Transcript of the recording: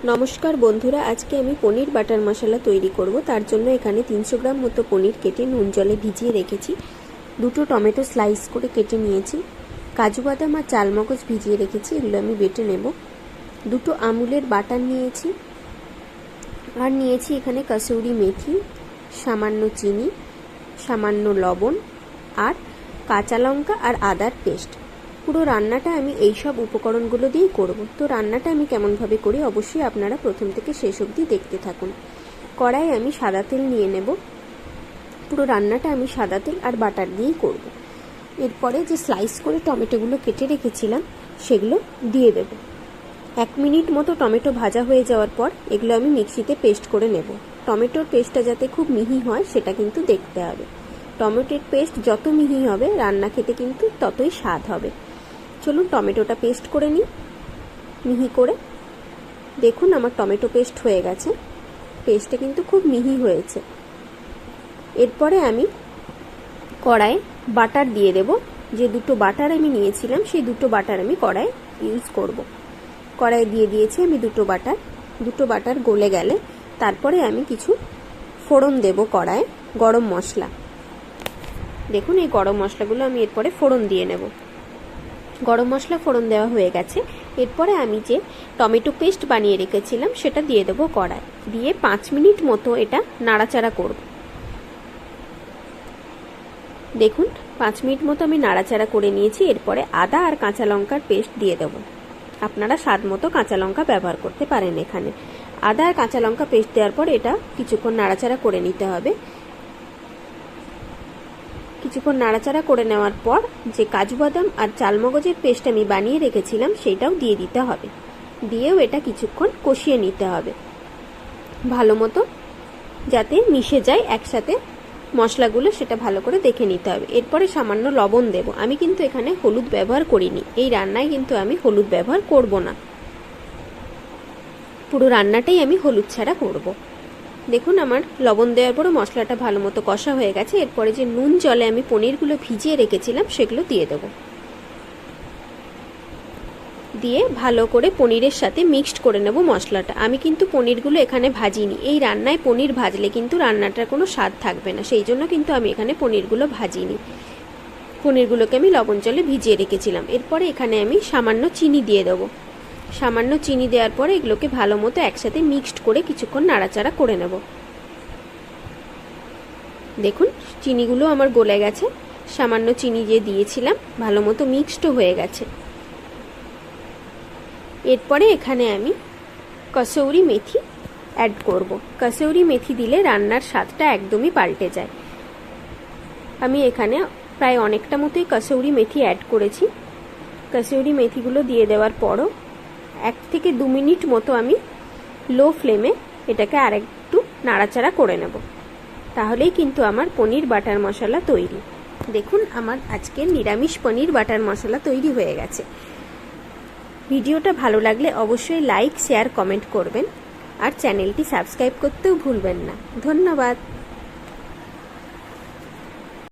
নমস্কার বন্ধুরা, আজকে আমি পনির বাটার মশলা তৈরি করব। তার জন্য এখানে 300 গ্রাম মতো পনির কেটে নুন জলে ভিজিয়ে রেখেছি। দুটো টমেটো স্লাইস করে কেটে নিয়েছি। কাজু বাদাম আর চালমগজ ভিজিয়ে রেখেছি, এগুলো আমি বেটে নেব। দুটো আমুলের বাটার নিয়েছি, আর নিয়েছি এখানে কসুরি মেথি, সামান্য চিনি, সামান্য লবণ আর কাঁচা লঙ্কা আর আদার পেস্ট। পুরো রান্নাটা আমি এই সব উপকরণগুলো দিয়েই করব। তো রান্নাটা আমি কেমনভাবে করি অবশ্যই আপনারা প্রথম থেকে শেষ অবধি দেখতে থাকুন। কড়াইয়ে আমি সাদা তেল নিয়ে নেব। পুরো রান্নাটা আমি সাদা তেল আর বাটার দিয়েই করব। এরপরে যে স্লাইস করে টমেটোগুলো কেটে রেখেছিলাম সেগুলো দিয়ে দেব। 1 মিনিট মতো টমেটো ভাজা হয়ে যাওয়ার পর এগুলো আমি মিক্সিতে পেস্ট করে নেব। টমেটোর পেস্টটা যাতে খুব মিহি হয় সেটা কিন্তু দেখতে হবে। টমেটোর পেস্ট যত মিহি হবে রান্না খেতে কিন্তু ততই স্বাদ হবে। চলুন টমেটোটা পেস্ট করে নিই মিহি করে। দেখুন আমার টমেটো পেস্ট হয়ে গেছে, পেস্টটা কিন্তু খুব মিহি হয়েছে। এরপরে আমি কড়াইয়ে বাটার দিয়ে দেব। যে দুটো বাটার আমি নিয়েছিলাম সেই দুটো বাটার আমি কড়াইয়ে ইউজ করব। কড়াইয়ে দিয়ে দিয়েছি আমি দুটো বাটার গলে গেলে তারপরে আমি কিছু ফোড়ন দেব কড়াইয়ে। গরম মশলা, দেখুন এই গরম মশলাগুলো আমি এরপরে ফোড়ন দিয়ে নেব। গরম মশলা ফোড়ন দেওয়া হয়ে গেছে। এরপরে আমি যে টমেটো পেস্ট বানিয়ে রেখেছিলাম সেটা দিয়ে দেবো কড়াই, দিয়ে 5 মিনিট মতো এটা নাড়াচাড়া করব। দেখুন 5 মিনিট মতো আমি নাড়াচাড়া করে নিয়েছি। এরপরে আদা আর কাঁচা লঙ্কার পেস্ট দিয়ে দেব। আপনারা স্বাদ মতো কাঁচা লঙ্কা ব্যবহার করতে পারেন এখানে। আদা আর কাঁচা লঙ্কা পেস্ট দেওয়ার পর এটা কিছুক্ষণ নাড়াচাড়া করে নিতে হবে। কিছুক্ষণ নাড়াচাড়া করে নেওয়ার পর যে কাজু বাদাম আর চালমগজের পেস্ট আমি বানিয়ে রেখেছিলাম সেটাও দিয়ে দিতে হবে। দিয়েও এটা কিছুক্ষণ কষিয়ে নিতে হবে ভালো মতো, যাতে মিশে যায় একসাথে মশলাগুলো, সেটা ভালো করে দেখে নিতে হবে। এরপরে সামান্য লবণ দেব। আমি কিন্তু এখানে হলুদ ব্যবহার করিনি, এই রান্নায় কিন্তু আমি হলুদ ব্যবহার করব না। পুরো রান্নাটাই আমি হলুদ ছাড়া করব। দেখুন আমার লবণ দেওয়ার পরে মশলাটা ভালো মতো কষা হয়ে গেছে। এরপরে যে নুন জলে আমি পনিরগুলো ভিজিয়ে রেখেছিলাম সেগুলো দিয়ে দেব। দিয়ে ভালো করে পনিরের সাথে মিক্সড করে নেব মশলাটা। আমি কিন্তু পনিরগুলো এখানে ভাজিনি। এই রান্নায় পনির ভাজলে কিন্তু রান্নাটার কোনো স্বাদ থাকবে না, সেই জন্য কিন্তু আমি এখানে পনিরগুলো ভাজিনি। পনিরগুলোকে আমি লবণ জলে ভিজিয়ে রেখেছিলাম। এরপরে এখানে আমি সামান্য চিনি দিয়ে দেবো। সামান্য চিনি দেওয়ার পরে এগুলোকে ভালো মতো একসাথে মিক্সড করে কিছুক্ষণ নাড়াচাড়া করে নেব। দেখুন চিনিগুলো আমার গলে গেছে। সামান্য চিনি যে দিয়েছিলাম ভালো মতো মিক্সড হয়ে গেছে। এরপরে এখানে আমি কসুরি মেথি অ্যাড করব। কসুরি মেথি দিলে রান্নার স্বাদটা একদমই পাল্টে যায়। আমি এখানে প্রায় অনেকটা মতোই কসুরি মেথি অ্যাড করেছি। কসুরি মেথিগুলো দিয়ে দেওয়ার পরও 1 থেকে 2 মিনিট মতো আমি লো ফ্লেমে এটাকে আরেকটু নাড়াচাড়া করে নেব। তাহলেই কিন্তু আমার পনির বাটার মশলা তৈরি। দেখুন আমার আজকের নিরামিষ পনির বাটার মশলা তৈরি হয়ে গেছে। ভিডিওটা ভালো লাগলে অবশ্যই লাইক, শেয়ার, কমেন্ট করবেন আর চ্যানেলটি সাবস্ক্রাইব করতেও ভুলবেন না। ধন্যবাদ।